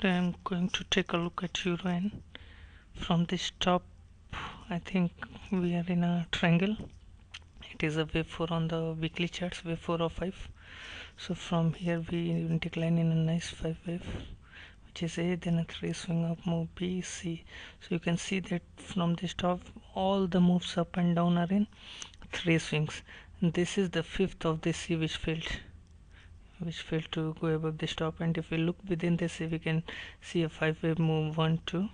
Today I'm going to take a look at euro yen. From this top, I think we are in a triangle. It is a wave 4 on the weekly charts, wave 4 or 5. So from here we decline in a nice 5 wave, which is A, then a 3 swing up move B, C. So you can see that from this top all the moves up and down are in 3 swings. And this is the fifth of this C which failed to go above this top, and if we look within this, we can see a 5 wave move 1 2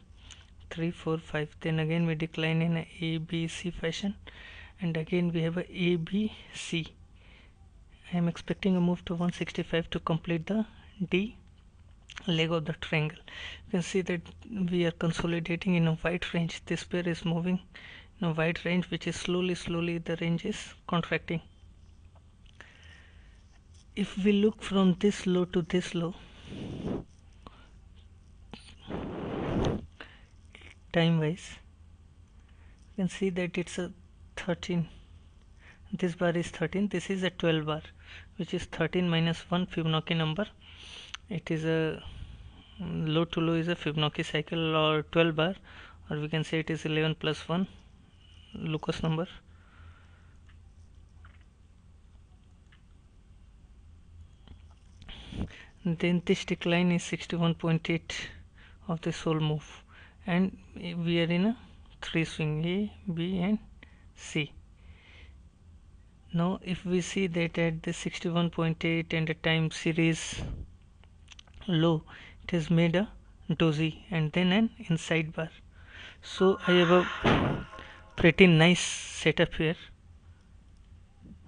3 4 5. Then again we decline in a A B C fashion, and again we have a A B C. I am expecting a move to 165 to complete the D leg of the triangle. You can see that we are consolidating in a wide range. This pair is moving in a wide range, which is slowly the range is contracting. If we look from this low to this low, time wise, you can see that it's a 13. This bar is 13. This is a 12 bar, which is 13 minus 1 Fibonacci number. It is a low to low is a Fibonacci cycle, or 12 bar, or we can say it is 11 plus 1 Lucas number. Then this decline is 61.8 of this whole move, and we are in a 3 swing, A, B and C. Now if we see that at the 61.8 and the time series low, it has made a dozy and then an inside bar. So I have a pretty nice setup here,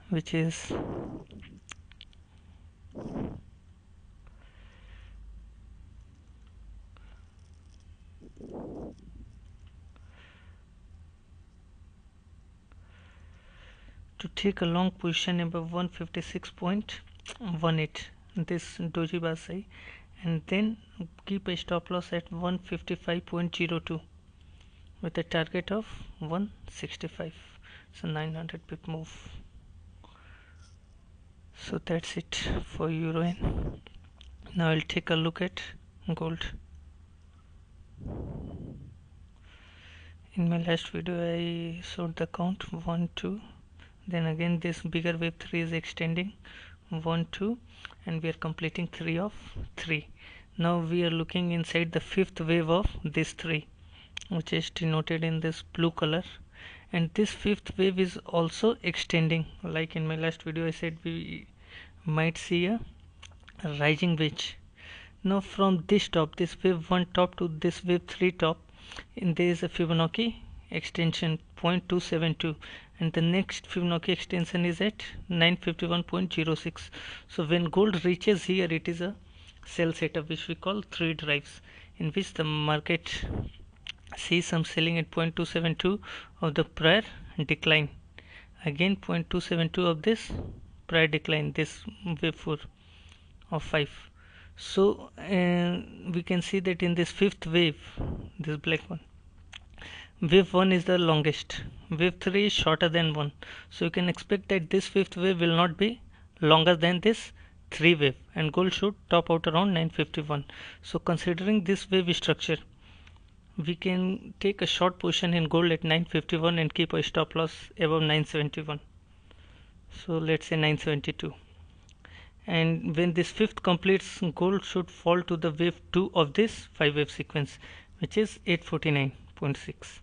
which is to take a long position above 156.18, this doji bar sai, and then keep a stop loss at 155.02 with a target of 165. So 900 pip move. So that's it for euro yen. Now I'll take a look at gold. In my last video I showed the count 1 2, then again this bigger wave 3 is extending 1 2, and we are completing 3 of 3. Now we are looking inside the fifth wave of this 3, which is denoted in this blue color, and this fifth wave is also extending. Like in my last video I said we might see a rising wedge. Now from this top, this wave 1 top to this wave 3 top, and there is a Fibonacci extension 0.272, and the next Fibonacci extension is at 951.06. so when gold reaches here, it is a sell setup which we call 3 drives, in which the market sees some selling at 0.272 of the prior decline, again 0.272 of this prior decline, this wave 4 of 5. So we can see that in this fifth wave, this black one, wave 1 is the longest, wave 3 is shorter than 1. So you can expect that this fifth wave will not be longer than this 3 wave, and gold should top out around 951. So considering this wave structure, we can take a short position in gold at 951 and keep a stop loss above 971. So let's say 972. And when this fifth completes, gold should fall to the wave 2 of this 5 wave sequence, which is 849.6.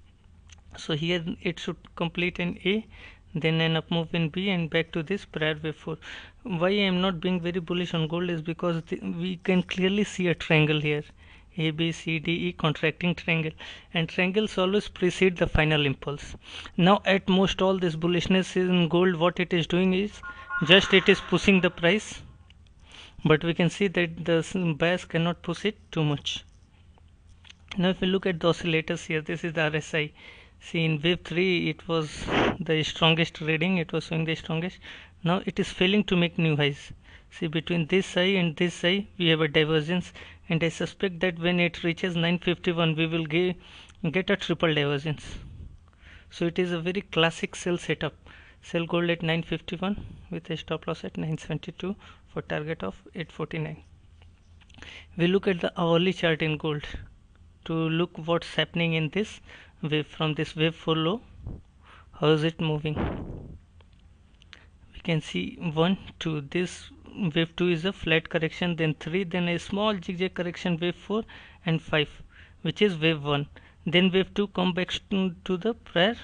so here it should complete in A, then an up move in B, and back to this prior wave 4. Why I am not being very bullish on gold is because we can clearly see a triangle here, A B C D E, contracting triangle, and triangles always precede the final impulse. Now at most all this bullishness in gold, what it is doing is just it is pushing the price, but we can see that the bias cannot push it too much. Now if we look at the oscillators here, this is the RSI. See, in wave 3 it was the strongest reading, it was showing the strongest. Now it is failing to make new highs. See, between this high and this high we have a divergence, and I suspect that when it reaches 951 we will get a triple divergence. So it is a very classic sell setup. Sell gold at 951 with a stop loss at 972 for target of 849. We look at the hourly chart in gold to look what's happening in this wave. From this wave 4 low, how is it moving? We can see 1 2, this wave 2 is a flat correction, then 3, then a small zigzag correction, wave 4 and 5, which is wave 1. Then wave 2 come back to the prior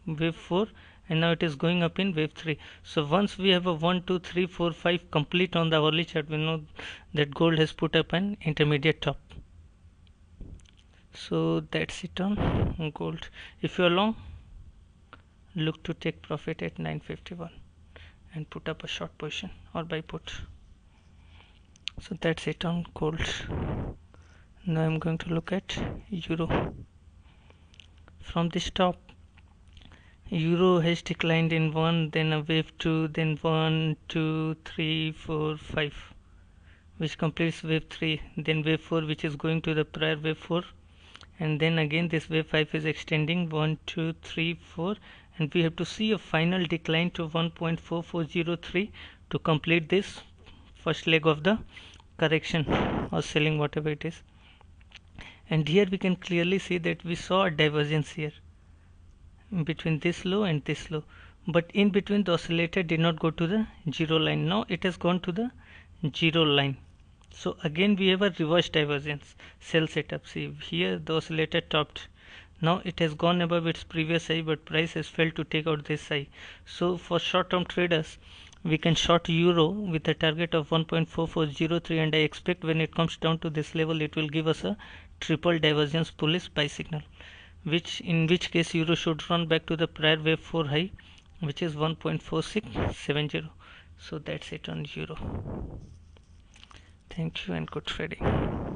wave 4, and now it is going up in wave 3. So once we have a 1 2 3 4 5 complete on the hourly chart, we know that gold has put up an intermediate top. So that's it on gold. If you are long, look to take profit at 951 and put up a short position or buy put. So that's it on gold. Now I'm going to look at euro. From this top, euro has declined in 1, then a wave 2, then 1 2 3 4 5, which completes wave 3, then wave 4, which is going to the prior wave 4, and then again this wave 5 is extending 1 2 3 4, and we have to see a final decline to 1.4403 to complete this first leg of the correction or selling, whatever it is. And here we can clearly see that we saw a divergence here between this low and this low, but in between the oscillator did not go to the zero line. Now it has gone to the zero line. So again we have a reverse divergence sell setup. See here the oscillator topped, now it has gone above its previous high, but price has failed to take out this high. So for short term traders, we can short euro with a target of 1.4403, and I expect when it comes down to this level it will give us a triple divergence bullish buy signal, in which case euro should run back to the prior wave 4 high, which is 1.4670. So that's it on euro. Thank you and good trading.